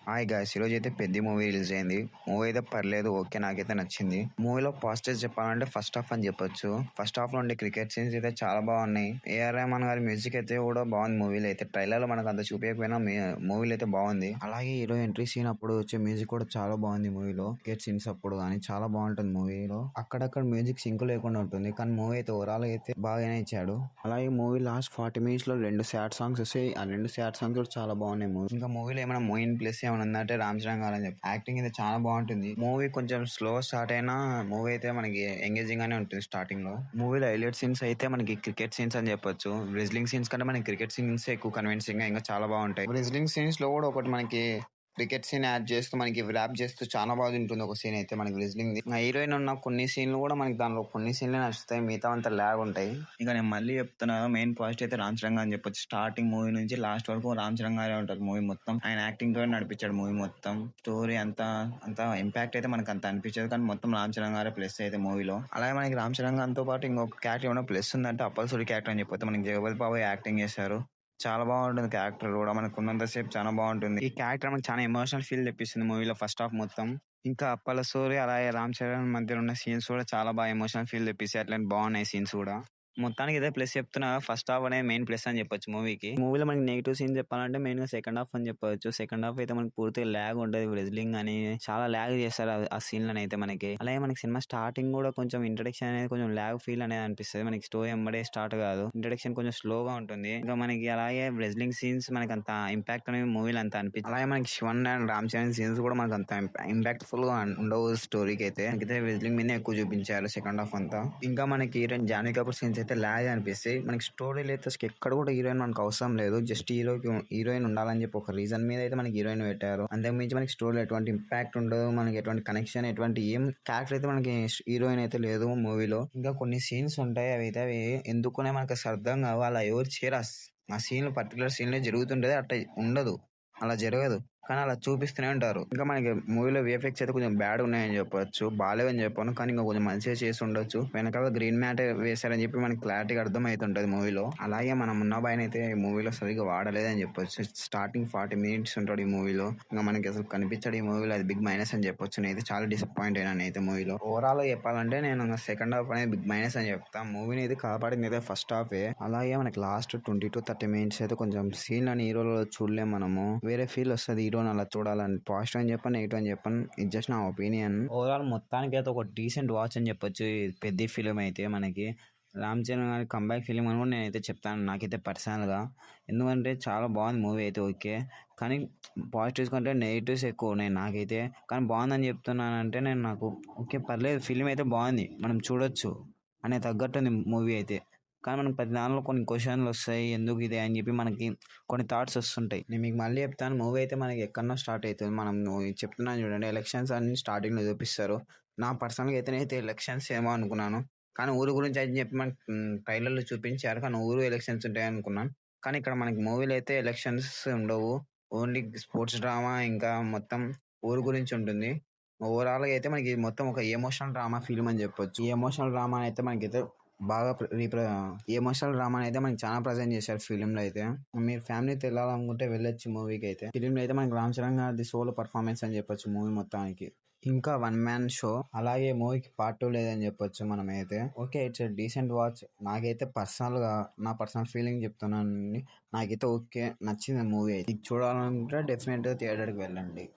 Hi guys! ఈరోజైతే 'Peddi' movie release అయింది. Movie అయితే పర్లేదు. ఓకే. నాకైతే నచ్చింది. మూవీలో పాజిటివ్స్ చెప్పాలంటే ఫస్ట్ హాఫ్ అని చెప్పొచ్చు. ఫస్ట్ హాఫ్‌లో ఉండే క్రికెట్ సీన్స్ అయితే చాలా బాగున్నాయి. ఏఆర్ రెహమాన్ గారి మ్యూజిక్ అయితే కూడా బాగుంది మూవీలో అయితే. ట్రైలర్‌లో మనకు అంత చూపియకపోయినా మూవీలో అయితే బాగుంది. అలాగే హీరో ఎంట్రీ సీన్ అప్పుడు వచ్చే మ్యూజిక్ కూడా చాలా బాగుంది మూవీలో. క్రికెట్ సీన్స్ అప్పుడు గానీ చాలా బాగుంటుంది మూవీలో. అక్కడక్కడ మ్యూజిక్ సింక్ లేకుండా ఉంటుంది. కానీ మూవీ అయితే ఓవరాల్ అయితే బాగానే ఇచ్చాడు. అలాగే మూవీ లాస్ట్ 40 మినిట్స్‌లో 2 సాడ్ సాంగ్స్ వస్తాయి. ఆ 2 సాడ్ సాంగ్స్ కూడా చాలా బాగున్నాయి మూవీ. ఇంకా మూవీలో ఏమైనా మోయిన్ ప్లస్ ఏమైనా ఉందంటే రామ్ చరణ్ గారు అని చెప్పి యాక్టింగ్ అయితే చాలా బాగుంటుంది. మూవీ కొంచెం స్లో స్టార్ట్ అయినా మూవీ అయితే మనకి ఎంగేజింగ్ గానే ఉంటుంది స్టార్టింగ్ లో. మూవీలో హైలైట్ సీన్స్ అయితే మనకి క్రికెట్ సీన్స్ అని చెప్పొచ్చు. రెజ్లింగ్ సీన్స్ కంటే మనకి క్రికెట్ సీన్స్ ఎక్కువ కన్విన్సింగ్ గా ఇంకా చాలా బాగుంటాయి. రెజ్లింగ్ సీన్స్ లో కూడా ఒకటి మనకి క్రికెట్ సీన్ యాడ్ చేస్తూ మనకి ర్యాప్ చేస్తూ చాలా బాగుంటుంది ఒక సీన్ అయితే మనకి రెజ్లింగ్ ది. హీరోయిన్ ఉన్న కొన్ని సీన్లు కూడా మనకి దానిలో కొన్ని సీన్లే నచ్చుతాయి, మిగతా అంతా లాగ్ ఉంటాయి. ఇక నేను మళ్ళీ చెప్తున్నా, మెయిన్ పాజిటివ్ అయితే రామ్ చరణ్ అని చెప్పొచ్చు. స్టార్టింగ్ మూవీ నుంచి లాస్ట్ వరకు రామ్ చరణ్ గారే ఉంటారు మూవీ మొత్తం. ఆయన యాక్టింగ్ తో నడిపించాడు మూవీ మొత్తం. స్టోరీ అంత ఇంపాక్ట్ అయితే మనకు అంత అనిపించదు, కానీ మొత్తం రామ్ చరణ్ గారే ప్లస్ అయితే మూవీలో. అలాగే మనకి రామ్ చరణ్ గారితో పాటు ఇంకొక క్యారెక్టర్ ఏమైనా ప్లస్ ఉందంటే అప్పల్సూరి క్యారెక్టర్ అని చెప్పొచ్చు. మనకి జగపతి బాబు యాక్టింగ్ చేశారు. చాలా బాగుంటుంది క్యారెక్టర్ కూడా. మనకు ఉన్నంతసేపు చాలా బాగుంటుంది. ఈ క్యారెక్టర్ మనకు చాలా ఎమోషనల్ ఫీల్ తెప్పిస్తుంది మూవీలో ఫస్ట్ హాఫ్ మొత్తం. ఇంకా అప్పల సూరి అలాగే రామ్ చరణ్ మధ్య ఉన్న సీన్స్ కూడా చాలా బాగా ఎమోషనల్ ఫీల్ తెప్పిస్తాయి. అట్లా బాగున్నాయి సీన్స్ కూడా. మొత్తానికి ఇదే ప్లస్ చెప్తున్నా. ఫస్ట్ హాఫ్ అనేది మెయిన్ ప్లస్ అని చెప్పొచ్చు మూవీకి. మూవీలో మనకి నెగిటివ్ సీన్ చెప్పాలంటే మెయిన్ గా సెకండ్ హాఫ్ అని చెప్పొచ్చు. సెకండ్ హాఫ్ అయితే మనకి పూర్తిగా ల్యాగ్ ఉంటది. రెజ్లింగ్ అని చాలా ల్యాగ్ చేస్తారు ఆ సీన్లను అయితే మనకి. అలాగే మనకి సినిమా స్టార్టింగ్ కూడా కొంచెం ఇంట్రడక్షన్ అనేది కొంచెం ల్యాగ్ ఫీల్ అనేది అనిపిస్తుంది. మనకి స్టోరీ ఎంబడే స్టార్ట్ కాదు, ఇంట్రడక్షన్ కొంచెం స్లోగా ఉంటుంది. ఇంకా మనకి అలాగే రెజ్లింగ్ సీన్స్ మనకి అంత ఇంపాక్ట్ అనేది మూవీలో అంత అనిపించింది. అలాగే మనకి శివన్ అండ్ రామ్ చరణ్ సీన్స్ కూడా మనకు అంత ఇంపాక్ట్ ఫుల్ గా ఉండవు స్టోరీకి అయితే. మనకైతే రెజ్లింగ్ మీద ఎక్కువ చూపించారు సెకండ్ హాఫ్ అంతా. ఇంకా మనకి హీరోయిన్ జాన్వీ కపూర్ సీన్స్ అయితే ల్యాగ్ అనిపిస్తాయి. మనకి స్టోరీ అయితే ఎక్కడ కూడా హీరోయిన్ మనకు అవసరం లేదు. జస్ట్ హీరోయిన్ ఉండాలని చెప్పి ఒక రీజన్ మీద అయితే మనకి హీరోయిన్ పెట్టారు. అంతకు మించి మనకి స్టోరీలో ఎటువంటి ఇంపాక్ట్ ఉండదు, మనకి ఎటువంటి కనెక్షన్ ఎటువంటి ఏం క్యారెక్టర్ అయితే మనకి హీరోయిన్ అయితే లేదు మూవీలో. ఇంకా కొన్ని సీన్స్ ఉంటాయి, అవి ఎందుకునే మనకు అసలు అర్థం కావు. అలా ఎవరు చేయరు. ఆ సీన్ పర్టికులర్ సీన్ జరుగుతుంటది, అట్లా ఉండదు, అలా జరగదు, కానీ అలా చూపిస్తూనే ఉంటారు. ఇంకా మనకి మూవీలో విఎఫ్ఎక్స్ అయితే కొంచెం బ్యాడ్ ఉన్నాయని చెప్పొచ్చు, బాగాలేవని చెప్పాను, కానీ ఇంకా కొంచెం మంచిగా చేసి ఉండొచ్చు. వెనకాల గ్రీన్ మ్యాట్ వేశారని చెప్పి మనకి క్లారిటీగా అర్థమవుతుంటది మూవీలో. అలాగే మనం మున్నాబాయిని అయితే ఈ మూవీలో సరిగ్గా వాడలేదని చెప్పొచ్చు. స్టార్టింగ్ 40 మినిట్స్ ఉంటాడు ఈ మూవీలో, ఇంకా మనకి అసలు కనిపించాడు ఈ మూవీలో. అది బిగ్ మైనస్ అని చెప్పొచ్చు. నేనైతే చాలా డిసప్పాయింట్ అయినా అయితే మూవీలో. ఓవరాల్ గా చెప్పాలంటే నేను సెకండ్ హాఫ్ అనేది బిగ్ మైనస్ అని చెప్తా. మూవీని అయితే కాపాడింది అయితే ఫస్ట్ హాఫే. అలాగే మనకి లాస్ట్ 20 to 30 మినిట్స్ అయితే కొంచెం సీన్ అని హీరోలో చూడలేము మనము. వేరే ఫీల్ వస్తుంది హీరోని అలా చూడాలని. పాజిటివ్ అని చెప్పాను, నెగిటివ్ అని చెప్పాను, ఇది జస్ట్ నా ఒపీనియన్. ఓవరాల్ మొత్తానికి అయితే ఒక డీసెంట్ వాచ్ అని చెప్పొచ్చు పెద్ద ఫిలిం అయితే మనకి. రామ్ చరణ్ గారి కంబ్యాక్ ఫిలిం అని కూడా నేనైతే చెప్తాను నాకైతే పర్సనల్గా. ఎందుకంటే చాలా బాగుంది మూవీ అయితే. ఓకే, కానీ పాజిటివ్స్ కంటే నెగిటివ్స్ ఎక్కువ ఉన్నాయి నాకైతే. కానీ బాగుందని చెప్తున్నానంటే నాకు ఓకే పర్లేదు, ఫిలిం అయితే బాగుంది, మనం చూడొచ్చు అనే తగ్గట్టుంది మూవీ అయితే. కానీ మనకి ప్రతి దానిలో కొన్ని క్వశ్చన్లు వస్తాయి, ఎందుకు ఇదే అని చెప్పి మనకి కొన్ని థాట్స్ వస్తుంటాయి. నేను మీకు మళ్ళీ చెప్తాను, మూవీ అయితే మనకి ఎక్కడన్నా స్టార్ట్ అవుతుంది. మనం చెప్తున్నాను చూడండి, ఎలక్షన్స్ అన్ని స్టార్టింగ్ లో చూపిస్తారు. నా పర్సనల్గా అయితే ఎలక్షన్స్ ఏమో అనుకున్నాను, కానీ ఊరు గురించి అని చెప్పి మనకి ట్రైలర్లో చూపించారు. కానీ ఊరు ఎలక్షన్స్ ఉంటాయి అనుకున్నాను, కానీ ఇక్కడ మనకి మూవీలో అయితే ఎలక్షన్స్ ఉండవు. ఓన్లీ స్పోర్ట్స్ డ్రామా, ఇంకా మొత్తం ఊరు గురించి ఉంటుంది. ఓవరాల్ గా అయితే మనకి మొత్తం ఒక ఎమోషనల్ డ్రామా ఫిల్మ్ అని చెప్పొచ్చు. ఈ ఎమోషనల్ డ్రామా అయితే మనకైతే బాగా ఈ ఎమోషనల్ డ్రామా అయితే మనకి చాలా ప్రజెంట్ చేశారు ఫిలిం లో అయితే. మీరు ఫ్యామిలీతో వెళ్ళాలనుకుంటే వెళ్ళొచ్చు మూవీకి అయితే. ఫిలిం లో అయితే మనకి రామ్ చరణ్ గారి సోలో పర్ఫార్మెన్స్ అని చెప్పొచ్చు మూవీ మొత్తానికి. ఇంకా వన్ మ్యాన్ షో. అలాగే మూవీకి పార్ట్ 2 లేదని చెప్పొచ్చు మనం అయితే. Okay, it's decent watch. నాకైతే పర్సనల్ గా నా పర్సనల్ ఫీలింగ్ చెప్తున్నాను, నాకైతే ఓకే నచ్చింది మూవీ అయితే. ఇది చూడాలనుకుంటే డెఫినెట్ గా థియేటర్ కి వెళ్ళండి.